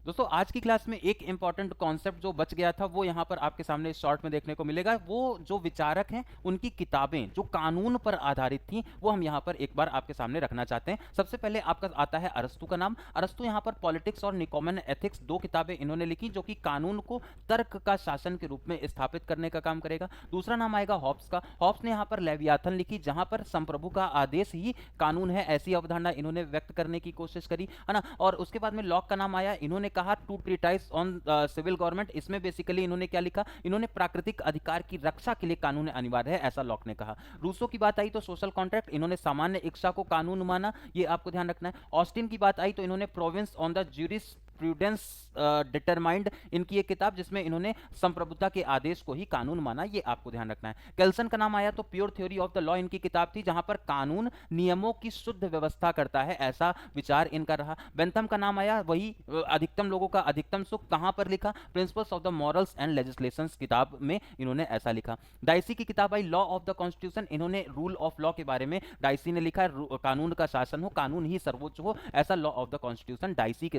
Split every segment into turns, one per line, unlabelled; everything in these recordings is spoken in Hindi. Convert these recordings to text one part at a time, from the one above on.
दोस्तों आज की क्लास में एक इंपॉर्टेंट कॉन्सेप्ट जो बच गया था वो यहाँ पर आपके सामने शॉर्ट में देखने को मिलेगा। वो जो विचारक हैं उनकी किताबें जो कानून पर आधारित थी वो हम यहाँ पर एक बार आपके सामने रखना चाहते हैं। सबसे पहले आपका आता है अरस्तू का नाम। अरस्तू यहाँ पर पॉलिटिक्स और निकोमेन एथिक्स दो किताबें इन्होंने लिखी जो कि कानून को तर्क का शासन के रूप में स्थापित करने का काम करेगा। दूसरा नाम आएगा हॉब्स का। हॉब्स ने यहाँ पर लेवियाथन लिखी जहां पर संप्रभु का आदेश ही कानून है ऐसी अवधारणा इन्होंने व्यक्त करने की कोशिश करी, है ना। और उसके बाद में लॉक का नाम आया। इन्होंने कहा two treatise on civil government. इसमें बेसिकली इन्होंने क्या लिखा, इन्होंने प्राकृतिक अधिकार की रक्षा के लिए कानून अनिवार्य है ऐसा लॉक ने कहा। रूसो की बात आई तो सोशल कॉन्ट्रैक्ट, इन्होंने सामान्य इच्छा को कानून माना, ये आपको ध्यान रखना है। ऑस्टिन की बात आई तो इन्होंने province on the juris prudence determined इनकी एक किताब जिसमें इन्होंने संप्रभुता के आदेश को ही कानून माना, ये आपको ध्यान रखना है। केल्सन का नाम आया तो pure theory of the law इनकी किताब थी जहां पर कानून नियमों की शुद्ध व्यवस्था करता है ऐसा विचार इनका रहा। बेंथम का नाम आया, वही अधिकतम लोगों का अधिकतम सुख, कहां पर लिखा, principles of the morals and legislations किताब में इन्होंने ऐसा लिखा। डाइसी की किताब आई लॉ ऑफ द कॉन्स्टिट्यूशन, इन्होंने रूल ऑफ लॉ के बारे में डाइसी ने लिखा कानून का शासन हो, कानून ही सर्वोच्च हो ऐसा law of the constitution dicey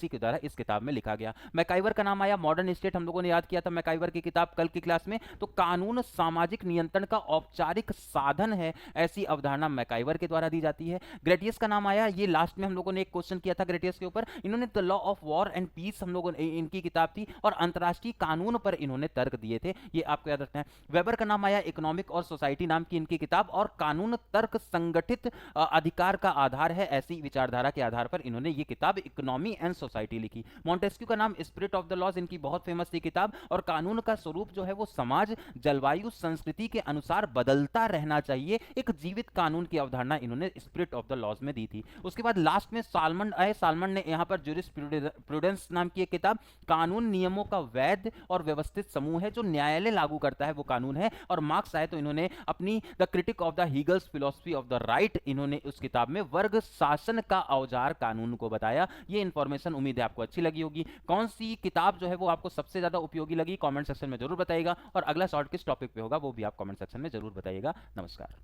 के द्वारा इस किताब में लिखा गया। मैकाइवर का नाम आया, मॉडर्न स्टेट हम लोगों ने याद किया था मैकाइवर की किताब कल की क्लास में। तो कानून सामाजिक नियंत्रण का औपचारिक साधन है ऐसी अवधारणा मैकाइवर के द्वारा दी जाती है। ग्रेटियस का नाम आया, ये लास्ट में हम लोगों ने एक क्वेश्चन किया था ग्रेटियस के ऊपर। इन्होंने the law of war and peace हम लोगों ने इनकी किताब थी और अंतरराष्ट्रीय कानून पर इन्होंने तर्क दिए थे, ये आपको याद रखना है। वेबर का नाम आया, इकोनॉमिक और सोसाइटी नाम की इनकी किताब और कानून तर्क संगठित अधिकार का आधार है ऐसी विचारधारा के आधार पर इन्होंने ये किताब इकोनॉमी एंड सोसाइटी लिखी। मॉन्टेस्क्यू का नाम स्पिरिट ऑफ द लॉज इनकी बहुत फेमस थी किताब और कानून का स्वरूप जो है वो समाज जलवायु संस्कृति के अनुसार बदलता रहना चाहिए, एक जीवित कानून की अवधारणा इन्होंने स्पिरिट ऑफ द लॉज में दी थी। उसके बाद लास्ट में सालमन आए, सालमन ने यहां पर ज्यूरिस प्रूडेंस नाम की एक किताब, कानून नियमों का वैध और व्यवस्थित समूह है जो न्यायालय लागू करता है वो कानून है। और मार्क्स आए तो इन्होंने अपनी the critique of the Hegel's philosophy of the right इन्होंने उस किताब में वर्ग शासन का औजार कानून को बताया। ये इंफॉर्मेशन उम्मीद है आपको अच्छी लगी होगी। कौन सी किताब जो है वो आपको सबसे ज्यादा उपयोगी लगी कमेंट सेक्शन में जरूर बताइएगा और अगला शॉर्ट किस टॉपिक पे होगा वो भी आप कमेंट सेक्शन में जरूर बताइएगा। नमस्कार।